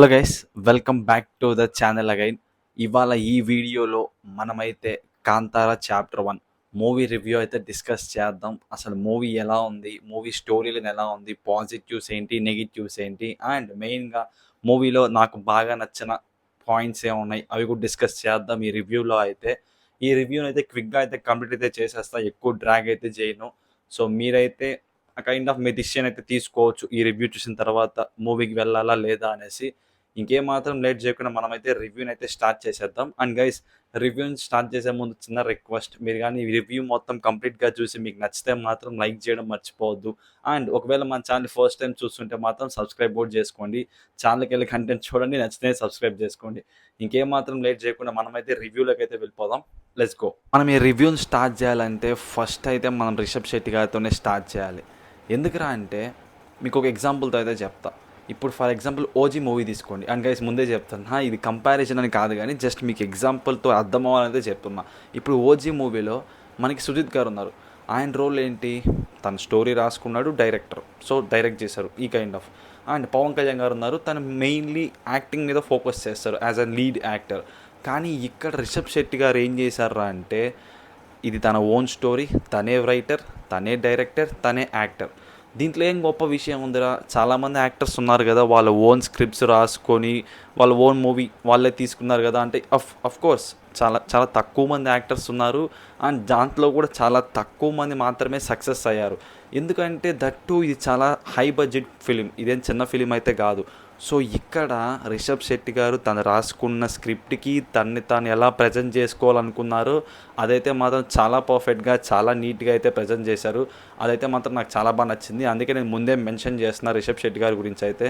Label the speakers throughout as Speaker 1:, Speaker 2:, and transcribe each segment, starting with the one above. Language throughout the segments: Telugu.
Speaker 1: Hello guys, welcome back to the channel again. ఇవాళ ఈ వీడియోలో మనమైతే కాంతారా చాప్టర్ 1 మూవీ రివ్యూ అయితే డిస్కస్ చేద్దాం. అసలు మూవీ ఎలా ఉంది, మూవీ స్టోరీ లైన్ ఎలా ఉంది, పాజిటివ్స్ ఏంటి, నెగిటివ్స్ ఏంటి, అండ్ మెయిన్గా మూవీలో నాకు బాగా నచ్చిన పాయింట్స్ ఏమున్నాయి అవి కూడా డిస్కస్ చేద్దాం ఈ రివ్యూలో అయితే. ఈ రివ్యూని అయితే క్విక్గా అయితే కంప్లీట్ అయితే చేసేస్తా, ఎక్కువ డ్రాగ్ అయితే చేయను. సో మీరైతే కైండ్ ఆఫ్ మీ డిసిషన్ అయితే తీసుకోవచ్చు ఈ రివ్యూ చూసిన తర్వాత, మూవీకి వెళ్ళాలా లేదా అనేసి. ఇంకేం మాత్రం లేట్ చేయకుండా మనమైతే రివ్యూని అయితే స్టార్ట్ చేసేద్దాం. అండ్ గైస్, రివ్యూని స్టార్ట్ చేసే ముందు చిన్న రిక్వెస్ట్, మీరు కానీ ఈ రివ్యూ మొత్తం కంప్లీట్గా చూసి మీకు నచ్చితే మాత్రం లైక్ చేయడం మర్చిపోవద్దు. అండ్ ఒకవేళ మన ఛానల్ ఫస్ట్ టైం చూస్తుంటే మాత్రం సబ్స్క్రైబ్ కూడా చేసుకోండి. ఛానల్కి వెళ్ళి కంటెంట్ చూడండి, నచ్చితే సబ్స్క్రైబ్ చేసుకోండి. ఇంకేం మాత్రం లేట్ చేయకుండా మనమైతే రివ్యూలోకి అయితే వెళ్ళిపోదాం. Let's go. మనం ఈ రివ్యూని స్టార్ట్ చేయాలంటే ఫస్ట్ అయితే మనం రిషబ్ శెట్టి గారితోనే స్టార్ట్ చేయాలి. ఎందుకురా అంటే మీకు ఒక ఎగ్జాంపుల్తో అయితే చెప్తా. ఇప్పుడు ఫర్ ఎగ్జాంపుల్ ఓజీ మూవీ తీసుకోండి. అండ్ గైస్ ముందే చెప్తాను, ఇది కంపారిజన్ అని కాదు కానీ జస్ట్ మీకు ఎగ్జాంపుల్తో అర్థం అవ్వాలనేది చెప్తున్నా. ఇప్పుడు ఓజీ మూవీలో మనకి సుజిత్ గారు ఉన్నారు. ఆయన రోల్ ఏంటి, తన స్టోరీ రాసుకున్నాడు, డైరెక్టర్, సో డైరెక్ట్ చేశారు ఈ kind of. And Pawan Kalyan garu ఉన్నారు, తను మెయిన్లీ యాక్టింగ్ మీద ఫోకస్ చేస్తారు యాజ్ అ లీడ్ యాక్టర్. కానీ ఇక్కడ రిషబ్ శెట్టి గారు ఏం చేశారా అంటే, ఇది తన ఓన్ స్టోరీ, తనే రైటర్, తనే డైరెక్టర్, తనే యాక్టర్. దీంట్లో ఏం గొప్ప విషయం ఉందిరా, చాలామంది యాక్టర్స్ ఉన్నారు కదా, వాళ్ళ ఓన్ స్క్రిప్ట్స్ రాసుకొని వాళ్ళ ఓన్ మూవీ వాళ్ళే తీసుకున్నారు కదా అంటే అఫ్ కోర్స్ చాలా చాలా తక్కువ మంది యాక్టర్స్ ఉన్నారు. అండ్ దాంట్లో కూడా చాలా తక్కువ మంది మాత్రమే సక్సెస్ అయ్యారు. ఎందుకంటే దట్టు ఇది చాలా హై బడ్జెట్ ఫిలిం, ఇదేం చిన్న ఫిలిం అయితే కాదు. సో ఇక్కడ రిషబ్ శెట్టి గారు తను రాసుకున్న స్క్రిప్ట్కి తాను ఎలా ప్రజెంట్ చేసుకోవాలనుకున్నారో అదైతే మాత్రం చాలా పర్ఫెక్ట్గా, చాలా నీట్గా అయితే ప్రజెంట్ చేశారు. అదైతే మాత్రం నాకు చాలా బాగా నచ్చింది. అందుకే నేను ముందే మెన్షన్ చేస్తున్నా రిషబ్ శెట్టి గారి గురించి అయితే.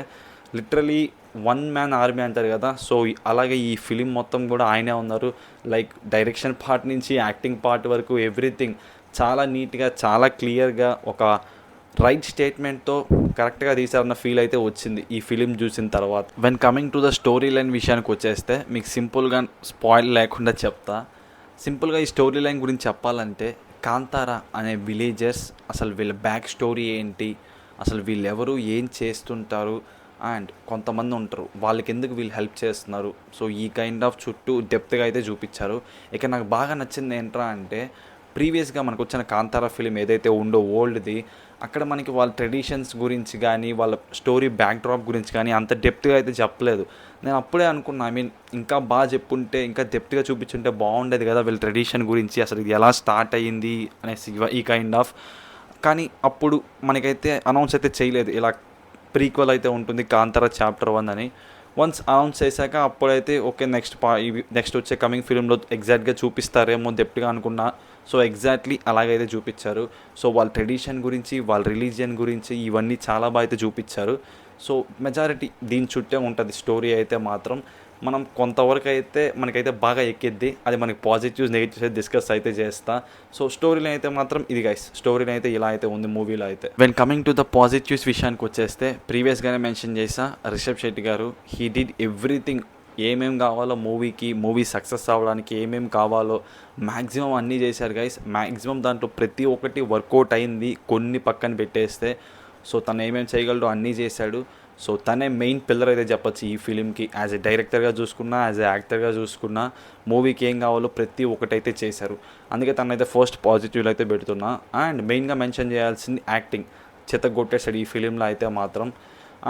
Speaker 1: లిటరలీ వన్ మ్యాన్ ఆర్మీ అంటారు కదా, సో అలాగే ఈ ఫిలిం మొత్తం కూడా ఆయనే ఉన్నారు. లైక్ డైరెక్షన్ పార్ట్ నుంచి యాక్టింగ్ పార్ట్ వరకు ఎవ్రీథింగ్ చాలా నీట్గా, చాలా క్లియర్గా, ఒక రైట్ స్టేట్మెంట్తో కరెక్ట్గా తీసారన్న ఫీల్ అయితే వచ్చింది ఈ ఫిలిం చూసిన తర్వాత. When coming to the story line విషయానికి వచ్చేస్తే మీకు సింపుల్గా స్పాయిల్ లేకుండా చెప్తా. సింపుల్గా ఈ స్టోరీ లైన్ గురించి చెప్పాలంటే, కాంతారా అనే విలేజర్స్ అసలు వీళ్ళ బ్యాక్ స్టోరీ ఏంటి, అసలు వీళ్ళెవరు, ఏం చేస్తుంటారు, అండ్ కొంతమంది ఉంటారు వాళ్ళకి ఎందుకు వీళ్ళు హెల్ప్ చేస్తున్నారు, సో ఈ కైండ్ ఆఫ్ చుట్టూ డెప్త్గా అయితే చూపించారు. ఇక నాకు బాగా నచ్చింది ఏంట్రా అంటే, ప్రీవియస్గా మనకు వచ్చిన కాంతారా ఫిలిం ఏదైతే ఉందో ఓల్డ్ది, అక్కడ మనకి వాళ్ళ ట్రెడిషన్స్ గురించి కానీ వాళ్ళ స్టోరీ బ్యాక్డ్రాప్ గురించి కానీ అంత డెప్త్గా అయితే చెప్పలేదు. నేను అప్పుడే అనుకున్నా, ఇంకా బాగా చెప్పుంటే, ఇంకా డెప్త్గా చూపించుంటే బాగుండేది కదా వీళ్ళ ట్రెడిషన్ గురించి, అసలు ఇది ఎలా స్టార్ట్ అయ్యింది అనేసి ఈ కైండ్ ఆఫ్. కానీ అప్పుడు మనకైతే అనౌన్స్ అయితే చేయలేదు ఇలా ప్రీక్వెల్ అయితే ఉంటుంది కాంతారా చాప్టర్ 1 అని. వన్స్ అనౌన్స్ చేశాక అప్పుడైతే ఓకే, నెక్స్ట్ వచ్చే కమింగ్ ఫిలింలో ఎగ్జాక్ట్గా చూపిస్తారేమో డెప్త్గా అనుకున్నా. సో ఎగ్జాక్ట్లీ అలాగైతే చూపించారు. సో వాళ్ళ ట్రెడిషన్ గురించి, వాళ్ళ రిలీజియన్ గురించి ఇవన్నీ చాలా బాగా అయితే చూపించారు. సో మెజారిటీ దీని చుట్టే ఉంటుంది స్టోరీ అయితే మాత్రం. మనం కొంతవరకు అయితే మనకైతే బాగా ఎక్కిద్ది, అది మనకి పాజిటివ్స్ నెగిటివ్స్ అయితే డిస్కస్ అయితే చేస్తా. సో స్టోరీలో అయితే మాత్రం ఇది గైస్, స్టోరీలో అయితే ఇలా అయితే ఉంది మూవీలో అయితే. When coming to the positives విషయానికి వచ్చేస్తే, ప్రీవియస్గానే మెన్షన్ చేసా, రిషబ్ శెట్టి గారు హీ డిడ్ ఎవ్రీథింగ్. ఏమేమి కావాలో మూవీ సక్సెస్ అవ్వడానికి ఏమేమి కావాలో మ్యాక్సిమం అన్నీ చేశారు గైస్. మ్యాక్సిమం దాంట్లో ప్రతి ఒక్కటి వర్కౌట్ అయింది, కొన్ని పక్కన పెట్టేస్తే. సో తను ఏమేమి చేయగలడో అన్నీ చేశాడు. సో తనే మెయిన్ పిల్లర్ అయితే చెప్పచ్చు ఈ ఫిలింకి. యాజ్ ఎ డైరెక్టర్గా చూసుకున్నా, యాజ్ ఎ యాక్టర్గా చూసుకున్నా, మూవీకి ఏం కావాలో ప్రతి ఒక్కటైతే చేశారు. అందుకే తనైతే ఫస్ట్ పాజిటివ్లో అయితే పెడుతున్నా. అండ్ మెయిన్గా మెన్షన్ చేయాల్సింది యాక్టింగ్, చెత్తగొట్టేసాడు ఈ ఫిలింలో అయితే మాత్రం.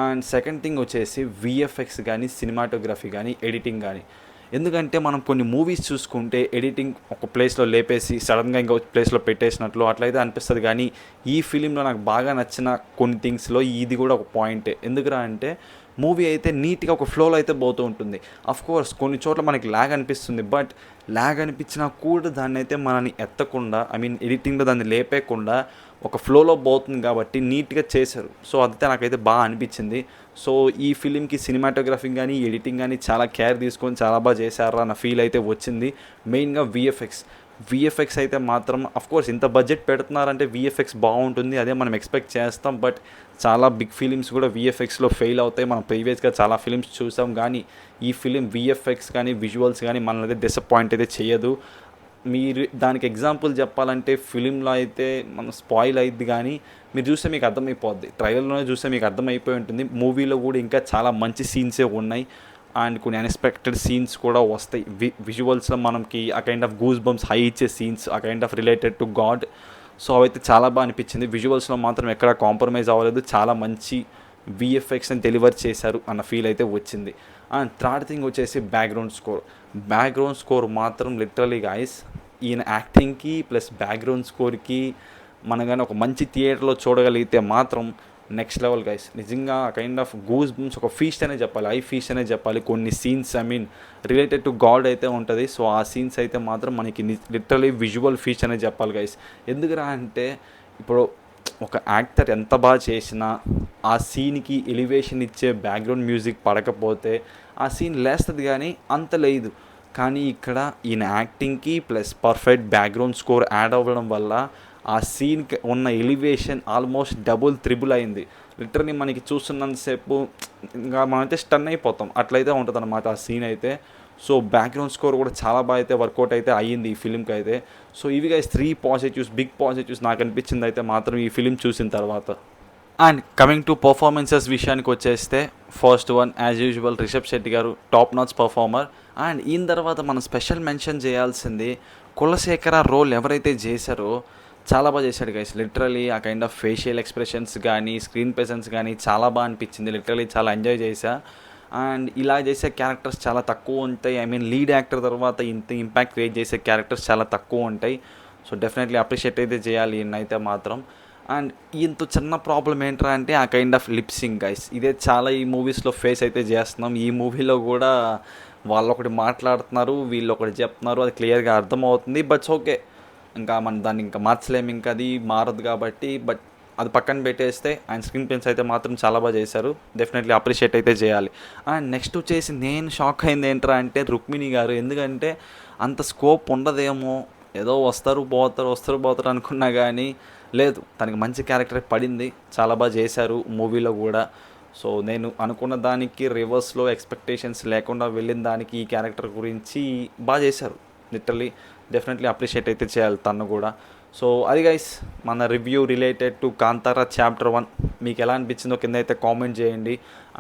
Speaker 1: అండ్ సెకండ్ థింగ్ వచ్చేసి విఎఫ్ఎక్స్ కానీ, సినిమాటోగ్రఫీ కానీ, ఎడిటింగ్ కానీ. ఎందుకంటే మనం కొన్ని మూవీస్ చూసుకుంటే ఎడిటింగ్ ఒక ప్లేస్లో లేపేసి సడన్గా ఇంకో ప్లేస్లో పెట్టేసినట్లు అట్లయితే అనిపిస్తుంది. కానీ ఈ ఫిలింలో నాకు బాగా నచ్చిన కొన్ని థింగ్స్లో ఇది కూడా ఒక పాయింటే. ఎందుకురా అంటే, మూవీ అయితే నీట్గా ఒక ఫ్లోలో అయితే పోతూ ఉంటుంది. కోర్స్ కొన్ని చోట్ల మనకి ల్యాగ్ అనిపిస్తుంది, బట్ ల్యాగ్ అనిపించినా కూడా దాన్ని అయితే మనని ఎత్తకుండా, ఎడిటింగ్లో దాన్ని లేపేయకుండా ఒక ఫ్లోలో పోతుంది కాబట్టి నీట్గా చేశారు. సో అదైతే నాకైతే బాగా అనిపించింది. సో ఈ ఫిలింకి సినిమాటోగ్రఫీ కానీ, ఎడిటింగ్ కానీ చాలా కేర్ తీసుకొని చాలా బాగా చేశారా అన్న ఫీల్ అయితే వచ్చింది. మెయిన్గా విఎఫ్ఎక్స్ అయితే మాత్రం కోర్స్ ఇంత బడ్జెట్ పెడుతున్నారంటే విఎఫ్ఎక్స్ బాగుంటుంది, అదే మనం ఎక్స్పెక్ట్ చేస్తాం. బట్ చాలా బిగ్ ఫిలిమ్స్ కూడా విఎఫ్ఎక్స్లో ఫెయిల్ అవుతాయి. మనం ప్రీవియస్గా చాలా ఫిలిమ్స్ చూసాం, కానీ ఈ ఫిలిం విఎఫ్ఎక్స్ కానీ, విజువల్స్ కానీ మనల్ని అయితే డిసప్పాయింట్ అయితే చేయదు. మీరు దానికి ఎగ్జాంపుల్ చెప్పాలంటే ఫిలింలో అయితే మనం స్పాయిల్ అయ్యిద్ది కానీ మీరు చూస్తే మీకు అర్థమైపోద్ది. ట్రైలర్‌లోనే చూస్తే మీకు అర్థమైపోయి ఉంటుంది. మూవీలో కూడా ఇంకా చాలా మంచి సీన్సే ఉన్నాయి. అండ్ కొన్ని అన్‌ఎక్స్‌పెక్టెడ్ సీన్స్ కూడా వస్తాయి. విజువల్స్‌లో మనకి ఆ kind of goose bumps high ఇచ్చే సీన్స్, ఆ kind of related to God. So అవైతే చాలా బాగా అనిపించింది. విజువల్స్‌లో మాత్రం ఎక్కడా కాంప్రమైజ్ అవ్వలేదు. చాలా మంచి వీఎఫ్ఎక్స్‌ని డెలివర్ చేశారు అన్న ఫీల్ అయితే వచ్చింది. అండ్ థర్డ్ థింగ్ వచ్చేసి బ్యాక్‌గ్రౌండ్ స్కోర్. బ్యాక్‌గ్రౌండ్ స్కోర్ మాత్రం లిటరల్లీ గైస్ ఈయన యాక్టింగ్‌కి ప్లస్ బ్యాక్‌గ్రౌండ్ స్కోర్‌కి మనం గాని ఒక మంచి థియేటర్‌లో చూడగలిగితే మాత్రం నెక్స్ట్ లెవెల్ గైస్. నిజంగా కైండ్ ఆఫ్ గూస్ బంప్స్ ఒక ఫీస్ట్ అనే చెప్పాలి. ఐ ఫీస్ట్ అనే చెప్పాలి. కొన్ని సీన్స్ రిలేటెడ్ టు గాడ్ అయితే ఉంటుంది. సో ఆ సీన్స్ అయితే మాత్రం మనకి లిటరల్లీ విజువల్ ఫీస్ట్ అనే చెప్పాలి గైస్. ఎందుకురా అంటే ఇప్పుడు ఒక యాక్టర్ ఎంత బాగా చేసినా ఆ సీన్‌కి ఎలివేషన్ ఇచ్చే బ్యాక్‌గ్రౌండ్ మ్యూజిక్ పడకపోతే ఆ సీన్ లేస్తది కానీ అంత లేదు. కానీ ఇక్కడ ఈయన యాక్టింగ్‌కి plus perfect background score add అవ్వడం వల్ల ఆ సీన్‌కి ఉన్న ఎలివేషన్ ఆల్మోస్ట్ డబుల్, త్రిబుల్ అయింది. లిటరల్లీ మనకి చూస్తున్నంత సేపు ఇంకా మనమైతే స్టన్ అయిపోతాం. అట్లయితే ఉంటదనమాట ఆ సీన్ అయితే. సో బ్యాక్‌గ్రౌండ్ స్కోర్ కూడా చాలా బాగా అయితే వర్కౌట్ అయితే అయ్యింది ఈ ఫిల్మ్‌కి అయితే. సో ఇవి గైస్ 3 పాజిటివ్స్, బిగ్ పాజిటివ్స్ నాకు అనిపించింది అయితే మాత్రం ఈ ఫిల్మ్ చూసిన తర్వాత. అండ్ కమింగ్ టు పర్ఫార్మెన్సెస్ విషయానికి వచ్చేస్తే first one as usual Rishab Shetty garu top notch performer. And ఈయన తర్వాత మనం స్పెషల్ మెన్షన్ చేయాల్సింది కులశేఖర రోల్ ఎవరైతే చేశారో చాలా బాగా చేశాడు గైస్. లిటరలీ ఆ కైండ్ ఆఫ్ ఫేషియల్ ఎక్స్ప్రెషన్స్ కానీ స్క్రీన్ ప్రెజెన్స్ కానీ చాలా బాగా అనిపించింది. లిటరలీ చాలా ఎంజాయ్ చేశా. అండ్ ఇలా చేసే క్యారెక్టర్స్ చాలా తక్కువ ఉంటాయి. లీడ్ యాక్టర్ తర్వాత ఇంత ఇంపాక్ట్ క్రియేట్ చేసే క్యారెక్టర్స్ చాలా తక్కువ ఉంటాయి. సో డెఫినెట్లీ అప్రిషియేట్ అయితే చేయాలి ఈయనైతే మాత్రం. అండ్ ఇంత చిన్న ప్రాబ్లం ఏంట్రా అంటే ఆ కైండ్ ఆఫ్ లిప్సింగ్ గైస్. ఇదే చాలా ఈ మూవీస్లో ఫేస్ అయితే చేస్తున్నాం. ఈ మూవీలో కూడా వాళ్ళు ఒకటి మాట్లాడుతున్నారు, వీళ్ళు ఒకటి చెప్తున్నారు, అది క్లియర్గా అర్థమవుతుంది. బట్ ఓకే, ఇంకా మనం దాన్ని ఇంకా మార్చలేము, ఇంకా అది మారదు కాబట్టి. బట్ అది పక్కన పెట్టేస్తే ఆయన స్క్రీన్ ప్లేస్ అయితే మాత్రం చాలా బాగా చేశారు. డెఫినెట్లీ అప్రిషియేట్ అయితే చేయాలి. అండ్ నెక్స్ట్ వచ్చేసి నేను షాక్ అయింది ఏంట్రా అంటే రుక్మిణి గారు. ఎందుకంటే అంత స్కోప్ ఉండదేమో, ఏదో వస్తారు పోతారు అనుకున్నా కానీ లేదు, తనకి మంచి క్యారెక్టర్ పడింది. చాలా బాగా చేశారు మూవీలో కూడా. సో నేను అనుకున్న దానికి రివర్స్లో ఎక్స్పెక్టేషన్స్ లేకుండా వెళ్ళిన దానికి ఈ క్యారెక్టర్ గురించి బాగా చేశారు. లిటరలీ డెఫినెట్లీ అప్రిషియేట్ అయితే చేయాలి తను కూడా. సో అది గైస్ మన review related to Kantara chapter 1. మీకు ఎలా అనిపించిందో కింద అయితే కామెంట్ చేయండి.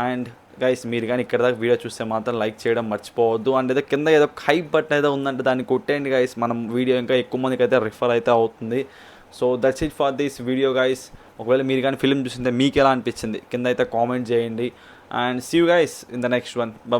Speaker 1: అండ్ గైస్ మీరు కానీ ఇక్కడ దాకా వీడియో చూస్తే మాత్రం లైక్ చేయడం మర్చిపోవద్దు. అండ్ ఏదో కింద ఏదో హైప్ బటన్ ఏదో ఉందంటే దాన్ని కొట్టేయండి గైస్. మనం వీడియో ఇంకా ఎక్కువ మందికి అయితే రిఫర్ అయితే అవుతుంది. So that's it for this video guys. ఒకవేళ మీరు కానీ ఫిల్మ్ చూస్తుంటే మీకు ఎలా అనిపించింది కింద అయితే కామెంట్ చేయండి. And see you guys in the next one. By.